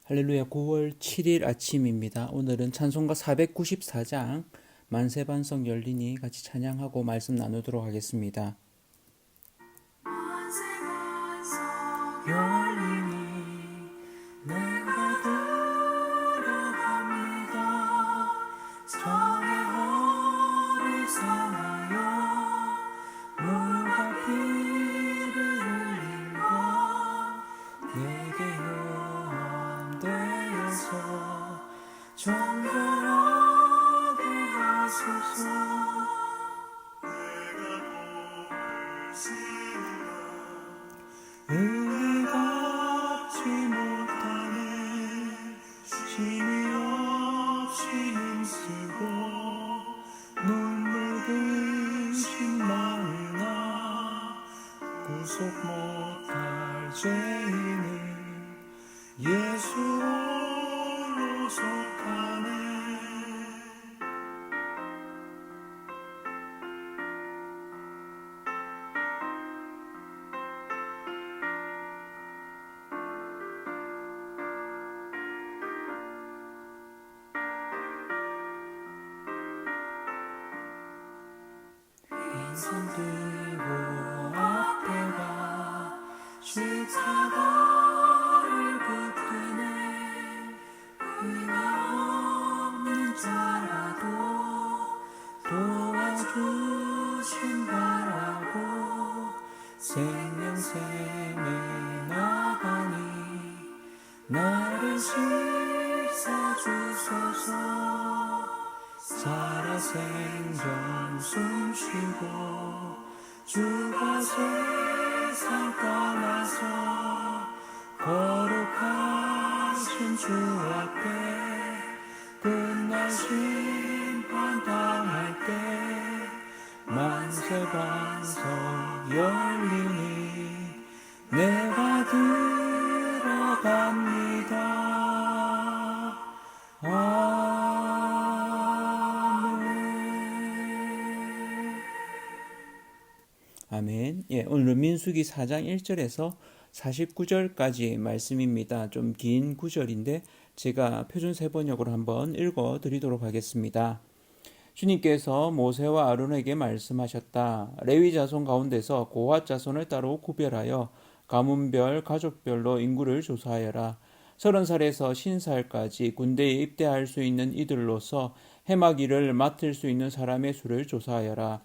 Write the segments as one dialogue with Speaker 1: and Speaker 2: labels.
Speaker 1: 할렐루야. 9월 7일 아침입니다. 오늘은 찬송가 494장 만세반석 열리니 같이 찬양하고 말씀 나누도록 하겠습니다. 만세반석 열리니 내가 들어갑니다. 성의 허를 sam하여 물과 피를 흘린 것 내게 되어서 정결하게 하소서. 내가 볼지라 은혜 갚지 못하네. 심히 없이 힘쓰고 눈물 근심만이나 구속 못할 죄인을 예수로 속하네. 빈손 들고 앞에 가 십자가를 붙드네. 의가 없는 자라도 도와주신 바라고 생명샘에 나가니 나를 씻어주소서. 살아생전 숨쉬고 주가 세상 떠나서 거룩하신 주 앞에 끝날 심판 당할 때 만세반석 열리니 내가 들어갑니다. 아멘. 오늘은 민수기 4장 1절에서 49절까지 말씀입니다. 좀 긴 구절인데 제가 표준 세번역으로 한번 읽어 드리도록 하겠습니다. 주님께서 모세와 아론에게 말씀하셨다. 레위 자손 가운데서 고핫 자손을 따로 구별하여 가문별, 가족별로 인구를 조사하여라. 30살에서 50살까지 군대에 입대할 수 있는 이들로서 해막 일을 맡을 수 있는 사람의 수를 조사하여라.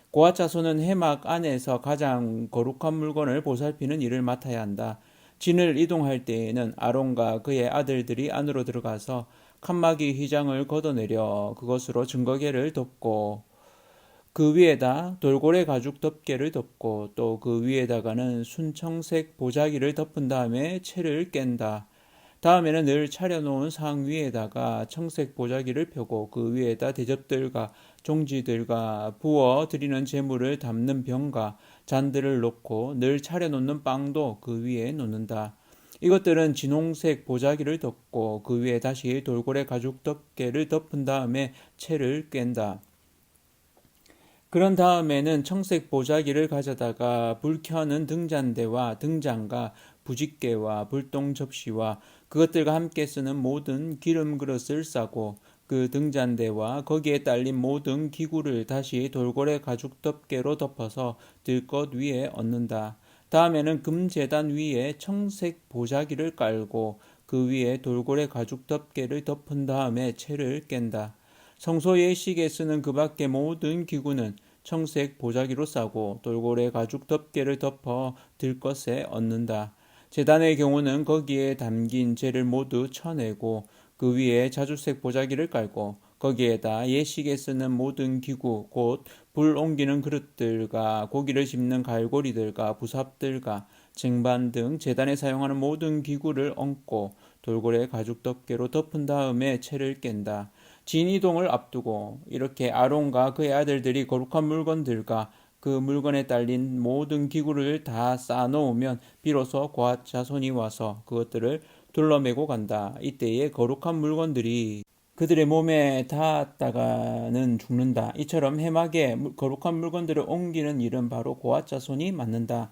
Speaker 1: 고핫 자손은 해막 안에서 가장 거룩한 물건을 보살피는 일을 맡아야 한다. 진을 이동할 때에는 아론과 그의 아들들이 안으로 들어가서 칸막이 휘장을 걷어내려 그것으로 증거궤를 덮고 그 위에다 돌고래 가죽 덮개를 덮고 또 그 위에다가는 순청색 보자기를 덮은 다음에 채를 깬다. 다음에는 늘 차려놓은 상 위에다가 청색 보자기를 펴고 그 위에다 대접들과 종지들과 부어 드리는 제물을 담는 병과 잔들을 놓고 늘 차려놓는 빵도 그 위에 놓는다. 이것들은 진홍색 보자기를 덮고 그 위에 다시 돌고래 가죽 덮개를 덮은 다음에 채를 깬다. 그런 다음에는 청색 보자기를 가져다가 불 켜는 등잔대와 등잔과 부집개와 불똥 접시와 그것들과 함께 쓰는 모든 기름 그릇을 싸고 그 등잔대와 거기에 딸린 모든 기구를 다시 돌고래 가죽 덮개로 덮어서 들것 위에 얹는다. 다음에는 금제단 위에 청색 보자기를 깔고 그 위에 돌고래 가죽 덮개를 덮은 다음에 채를 깬다. 성소 예식에 쓰는 그 밖의 모든 기구는 청색 보자기로 싸고 돌고래 가죽 덮개를 덮어 들것에 얹는다. 제단의 경우는 거기에 담긴 재를 모두 쳐내고 그 위에 자주색 보자기를 깔고 거기에다 예식에 쓰는 모든 기구 곧 불 옮기는 그릇들과 고기를 집는 갈고리들과 부삽들과 쟁반 등 제단에 사용하는 모든 기구를 얹고 돌고래 가죽 덮개로 덮은 다음에 채를 깬다. 진이동을 앞두고 이렇게 아론과 그의 아들들이 거룩한 물건들과 그 물건에 딸린 모든 기구를 다 쌓아놓으면 비로소 고핫 자손이 와서 그것들을 둘러매고 간다. 이때에 거룩한 물건들이 그들의 몸에 닿았다가는 죽는다. 이처럼 해막에 거룩한 물건들을 옮기는 일은 바로 고핫 자손이 맡는다.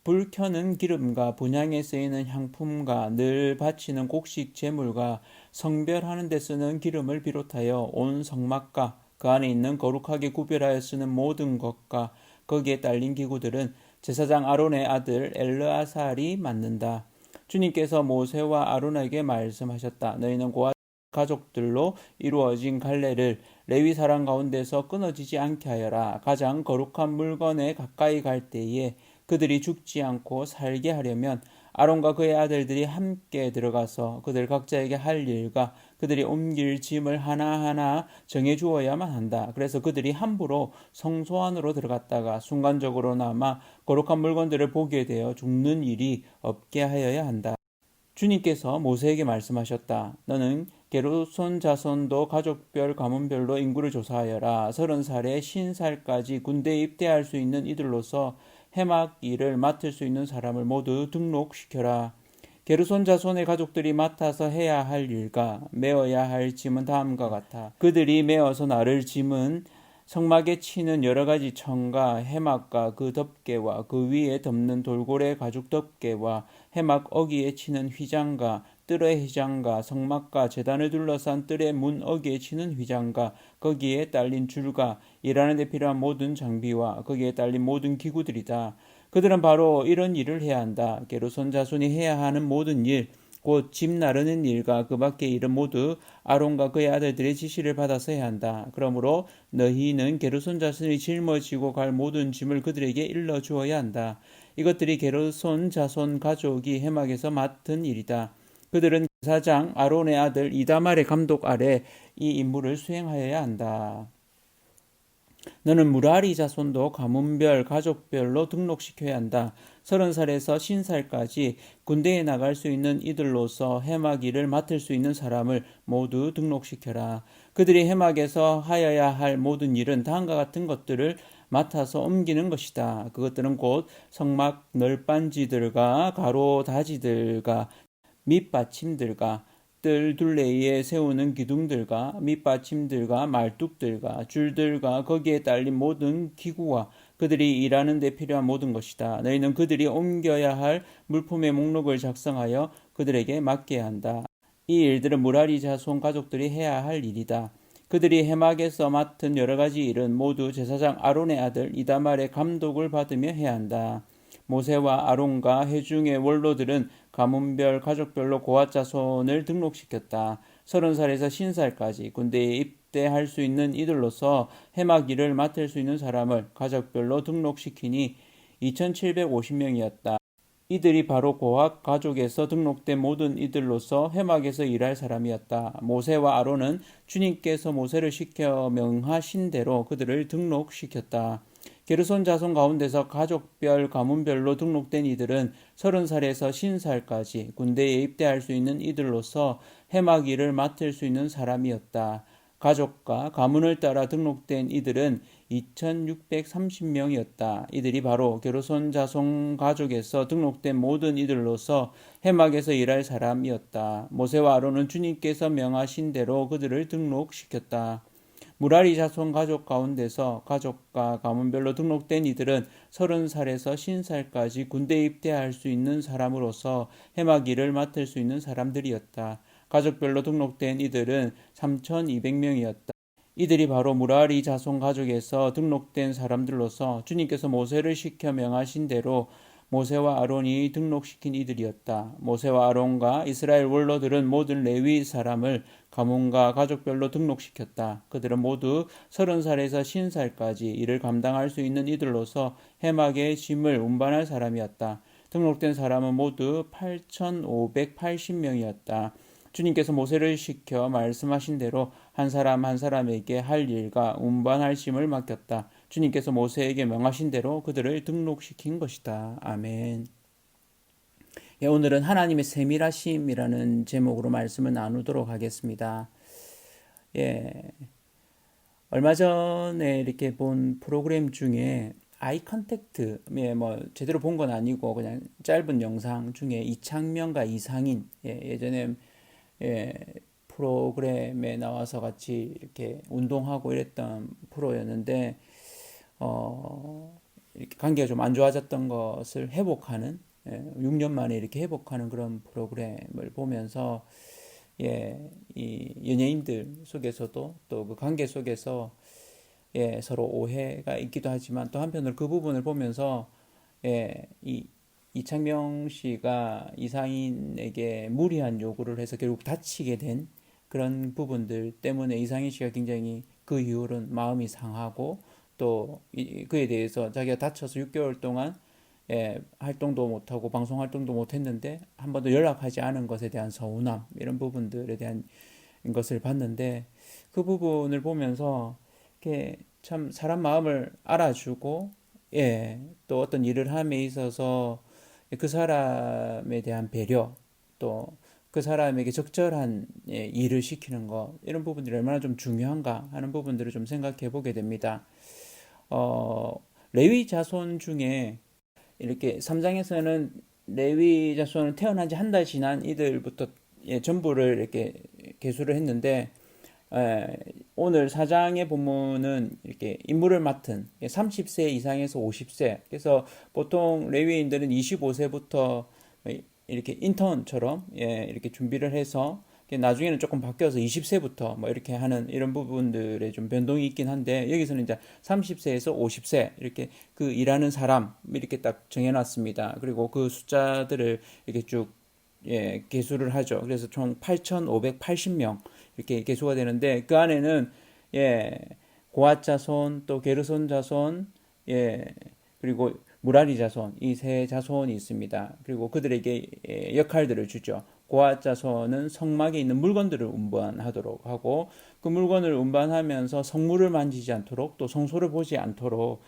Speaker 1: 불 켜는 기름과 분향에 쓰이는 향품과 늘 바치는 곡식 제물과 성별하는 데 쓰는 기름을 비롯하여 온 성막과 그 안에 있는 거룩하게 구별하여 쓰는 모든 것과 거기에 딸린 기구들은 제사장 아론의 아들 엘르아살이 맡는다. 주님께서 모세와 아론에게 말씀하셨다. 너희는 고아 가족들로 이루어진 갈례를 레위 사람 가운데서 끊어지지 않게 하여라. 가장 거룩한 물건에 가까이 갈 때에 그들이 죽지 않고 살게 하려면 아론과 그의 아들들이 함께 들어가서 그들 각자에게 할 일과 그들이 옮길 짐을 하나하나 정해 주어야만 한다. 그래서 그들이 함부로 성소 안으로 들어갔다가 순간적으로나마 거룩한 물건들을 보게 되어 죽는 일이 없게 하여야 한다. 주님께서 모세에게 말씀하셨다. 너는 게르손 자손도 가족별 가문별로 인구를 조사하여라. 30살에 50살까지 군대에 입대할 수 있는 이들로서 해막 일을 맡을 수 있는 사람을 모두 등록시켜라. 게르손 자손의 가족들이 맡아서 해야 할 일과 메어야 할 짐은 다음과 같아. 그들이 메어서 나를 짐은 성막에 치는 여러 가지 천과 해막과 그 덮개와 그 위에 덮는 돌고래 가죽 덮개와 해막 어기에 치는 휘장과 뜰의 휘장과 성막과 제단을 둘러싼 뜰의 문 어기에 치는 휘장과 거기에 딸린 줄과 일하는 데 필요한 모든 장비와 거기에 딸린 모든 기구들이다. 그들은 바로 이런 일을 해야 한다. 게르손 자손이 해야 하는 모든 일, 곧 집 나르는 일과 그 밖의 일은 모두 아론과 그의 아들들의 지시를 받아서 해야 한다. 그러므로 너희는 게르손 자손이 짊어지고 갈 모든 짐을 그들에게 일러 주어야 한다. 이것들이 게르손 자손 가족이 해막에서 맡은 일이다. 그들은 제사장 아론의 아들 이다말의 감독 아래 이 임무를 수행하여야 한다. 너는 무라리 자손도 가문별, 가족별로 등록시켜야 한다. 30살에서 50살까지 군대에 나갈 수 있는 이들로서 해막 일을 맡을 수 있는 사람을 모두 등록시켜라. 그들이 해막에서 하여야 할 모든 일은 다음과 같은 것들을 맡아서 옮기는 것이다. 그것들은 곧 성막 널빤지들과 가로다지들과 밑받침들과 뜰 둘레에 세우는 기둥들과 밑받침들과 말뚝들과 줄들과 거기에 딸린 모든 기구와 그들이 일하는 데 필요한 모든 것이다. 너희는 그들이 옮겨야 할 물품의 목록을 작성하여 그들에게 맡게 한다. 이 일들은 무라리 자손 가족들이 해야 할 일이다. 그들이 해막에서 맡은 여러 가지 일은 모두 제사장 아론의 아들 이다말의 감독을 받으며 해야 한다. 모세와 아론과 회중의 원로들은 가문별, 가족별로 고앗 자손을 등록시켰다. 30살에서 50살까지 군대에 입대할 수 있는 이들로서 해막 일을 맡을 수 있는 사람을 가족별로 등록시키니 2750명이었다. 이들이 바로 고학 가족에서 등록된 모든 이들로서 회막에서 일할 사람이었다. 모세와 아론은 주님께서 모세를 시켜 명하신 대로 그들을 등록시켰다. 게르손 자손 가운데서 가족별 가문별로 등록된 이들은 30살에서 50살까지 군대에 입대할 수 있는 이들로서 해막 일을 맡을 수 있는 사람이었다. 가족과 가문을 따라 등록된 이들은 2630명이었다. 이들이 바로 게르손 자손 가족에서 등록된 모든 이들로서 해막에서 일할 사람이었다. 모세와 아론은 주님께서 명하신 대로 그들을 등록시켰다. 무라리 자손 가족 가운데서 가족과 가문별로 등록된 이들은 30살에서 50살까지 군대에 입대할 수 있는 사람으로서 해막 일을 맡을 수 있는 사람들이었다. 가족별로 등록된 이들은 3200명이었다. 이들이 바로 무라리 자손 가족에서 등록된 사람들로서 주님께서 모세를 시켜 명하신 대로 모세와 아론이 등록시킨 이들이었다. 모세와 아론과 이스라엘 원로들은 모든 레위 사람을 가문과 가족별로 등록시켰다. 그들은 모두 30살에서 50살까지 이를 감당할 수 있는 이들로서 해막의 짐을 운반할 사람이었다. 등록된 사람은 모두 8580명이었다. 주님께서 모세를 시켜 말씀하신 대로 한 사람 한 사람에게 할 일과 운반할 짐을 맡겼다. 주님께서 모세에게 명하신 대로 그들을 등록시킨 것이다. 아멘. 예, 오늘은 하나님의 세밀하심이라는 제목으로 말씀을 나누도록 하겠습니다. 예, 얼마 전에 이렇게 본 프로그램 중에 아이 컨택트, 뭐 제대로 본 건 아니고 그냥 짧은 영상 중에 이창명과 이상인, 예전에 프로그램에 나와서 같이 이렇게 운동하고 이랬던 프로였는데, 이렇게 관계가 좀 안 좋아졌던 것을 회복하는 6년 만에 이렇게 회복하는 그런 프로그램을 보면서 이 연예인들 속에서도 또 그 관계 속에서 서로 오해가 있기도 하지만 또 한편으로 그 부분을 보면서 이 이창명 씨가 이상인에게 무리한 요구를 해서 결국 다치게 된 그런 부분들 때문에 이상인 씨가 굉장히 그 이후로는 마음이 상하고 또 그에 대해서 자기가 다쳐서 6개월 동안 활동도 못하고 방송 활동도 못했는데 한 번도 연락하지 않은 것에 대한 서운함 이런 부분들에 대한 것을 봤는데 그 부분을 보면서 이렇게 참 사람 마음을 알아주고 또 어떤 일을 함에 있어서 그 사람에 대한 배려 또 그 사람에게 적절한 일을 시키는 것 이런 부분들이 얼마나 좀 중요한가 하는 부분들을 좀 생각해 보게 됩니다. 어, 레위 자손 중에 이렇게 3장에서는 레위 자손은 태어난 지 한 달 지난 이들부터 전부를 이렇게 계수를 했는데 에, 오늘 4장의 본문은 이렇게 임무를 맡은 30세 이상에서 50세 그래서 보통 레위인들은 25세부터 이렇게 인턴처럼 이렇게 준비를 해서 나중에는 조금 바뀌어서 20세부터 뭐 이렇게 하는 이런 부분들에 좀 변동이 있긴 한데 여기서는 이제 30세에서 50세 이렇게 그 일하는 사람 이렇게 딱 정해놨습니다. 그리고 그 숫자들을 이렇게 쭉 개수를 하죠. 그래서 총 8,580명 이렇게 개수가 되는데 그 안에는 예, 고앗 자손 또 게르손 자손 그리고 무라리 자손 이 세 자손이 있습니다. 그리고 그들에게 역할들을 주죠. 고앗 자손은 성막에 있는 물건들을 운반하도록 하고 그 물건을 운반하면서 성물을 만지지 않도록 또 성소를 보지 않도록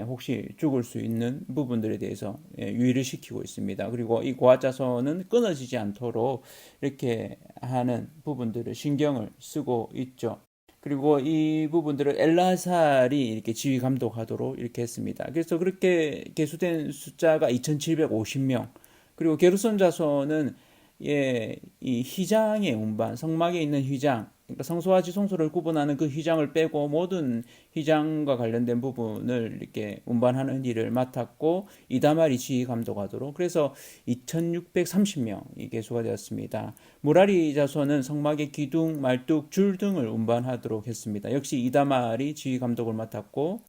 Speaker 1: 혹시 죽을 수 있는 부분들에 대해서 유의를 시키고 있습니다. 그리고 이 고앗 자손은 끊어지지 않도록 이렇게 하는 부분들을 신경을 쓰고 있죠. 그리고 이 부분들을 엘라살이 이렇게 지휘 감독하도록 이렇게 했습니다. 그래서 그렇게 계수된 숫자가 2,750명. 그리고 게르손 자손은 이 휘장의 운반, 성막에 있는 휘장, 그러니까 성소와 지성소를 구분하는 그 휘장을 빼고 모든 휘장과 관련된 부분을 이렇게 운반하는 일을 맡았고 이다말이 지휘 감독하도록 그래서 2,630명이 개수가 되었습니다. 무라리 자손은 성막의 기둥, 말뚝, 줄 등을 운반하도록 했습니다. 역시 이다말이 지휘 감독을 맡았고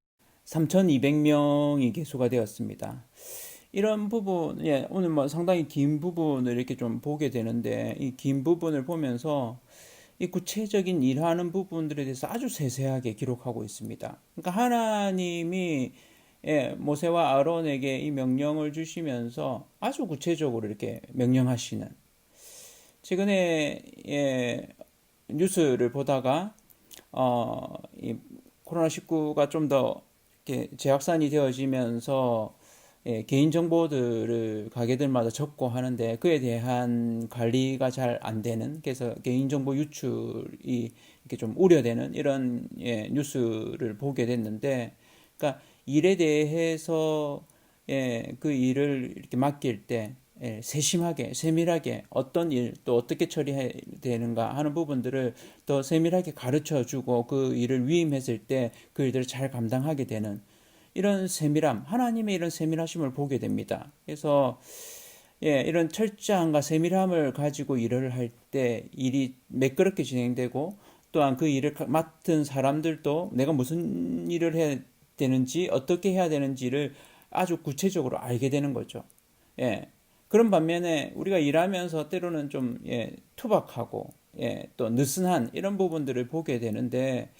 Speaker 1: 3,200명이 개수가 되었습니다. 이런 부분, 오늘 뭐 상당히 긴 부분을 이렇게 좀 보게 되는데, 이 긴 부분을 보면서 이 구체적인 일하는 부분들에 대해서 아주 세세하게 기록하고 있습니다. 그러니까 하나님이 모세와 아론에게 이 명령을 주시면서 아주 구체적으로 이렇게 명령하시는 최근에 뉴스를 보다가 이 코로나19가 좀 더 이렇게 재확산이 되어지면서 개인 정보들을 가게들마다 적고 하는데 그에 대한 관리가 잘 안 되는 그래서 개인 정보 유출이 이렇게 좀 우려되는 이런 뉴스를 보게 됐는데 그러니까 일에 대해서 그 일을 이렇게 맡길 때 세심하게 세밀하게 어떤 일 또 어떻게 처리해야 되는가 하는 부분들을 더 세밀하게 가르쳐 주고 그 일을 위임했을 때 그 일들을 잘 감당하게 되는 이런 세밀함, 하나님의 이런 세밀하심을 보게 됩니다. 그래서 이런 철저함과 세밀함을 가지고 일을 할 때 일이 매끄럽게 진행되고 또한 그 일을 맡은 사람들도 내가 무슨 일을 해야 되는지 어떻게 해야 되는지를 아주 구체적으로 알게 되는 거죠. 그런 반면에 우리가 일하면서 때로는 좀 투박하고 또 느슨한 이런 부분들을 보게 되는데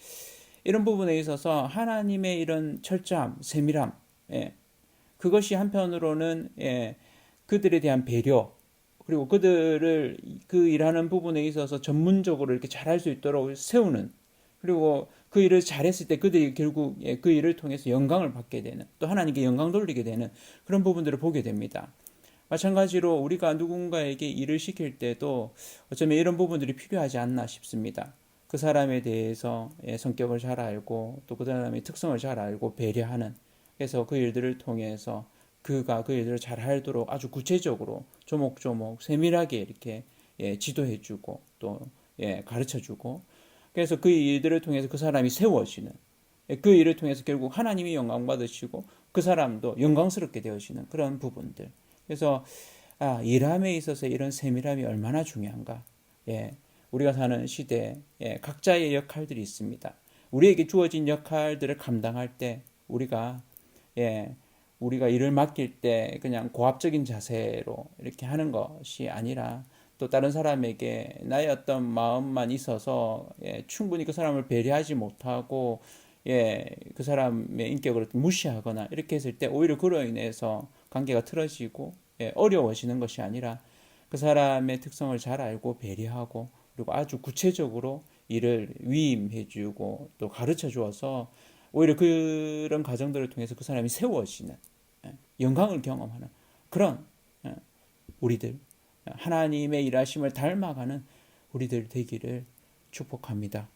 Speaker 1: 이런 부분에 있어서 하나님의 이런 철저함, 세밀함, 그것이 한편으로는 그들에 대한 배려, 그리고 그들을 그 일하는 부분에 있어서 전문적으로 이렇게 잘할 수 있도록 세우는, 그리고 그 일을 잘했을 때 그들이 결국 그 일을 통해서 영광을 받게 되는, 또 하나님께 영광 돌리게 되는 그런 부분들을 보게 됩니다. 마찬가지로 우리가 누군가에게 일을 시킬 때도 어쩌면 이런 부분들이 필요하지 않나 싶습니다. 그 사람에 대해서 성격을 잘 알고 또 그 사람의 특성을 잘 알고 배려하는 그래서 그 일들을 통해서 그가 그 일들을 잘 하도록 아주 구체적으로 조목조목 세밀하게 이렇게 지도해주고 또 가르쳐주고 그래서 그 일들을 통해서 그 사람이 세워지는 그 일을 통해서 결국 하나님이 영광 받으시고 그 사람도 영광스럽게 되어지는 그런 부분들. 그래서 일함에 있어서 이런 세밀함이 얼마나 중요한가. 예, 우리가 사는 시대에 각자의 역할들이 있습니다. 우리에게 주어진 역할들을 감당할 때 예, 우리가 일을 맡길 때 그냥 고압적인 자세로 이렇게 하는 것이 아니라 또 다른 사람에게 나의 어떤 마음만 있어서 충분히 그 사람을 배려하지 못하고 그 사람의 인격을 무시하거나 이렇게 했을 때 오히려 그로 인해서 관계가 틀어지고 어려워지는 것이 아니라 그 사람의 특성을 잘 알고 배려하고 그리고 아주 구체적으로 일을 위임해주고 또 가르쳐 주어서 오히려 그런 과정들을 통해서 그 사람이 세워지는 영광을 경험하는 그런 우리들 하나님의 일하심을 닮아가는 우리들 되기를 축복합니다.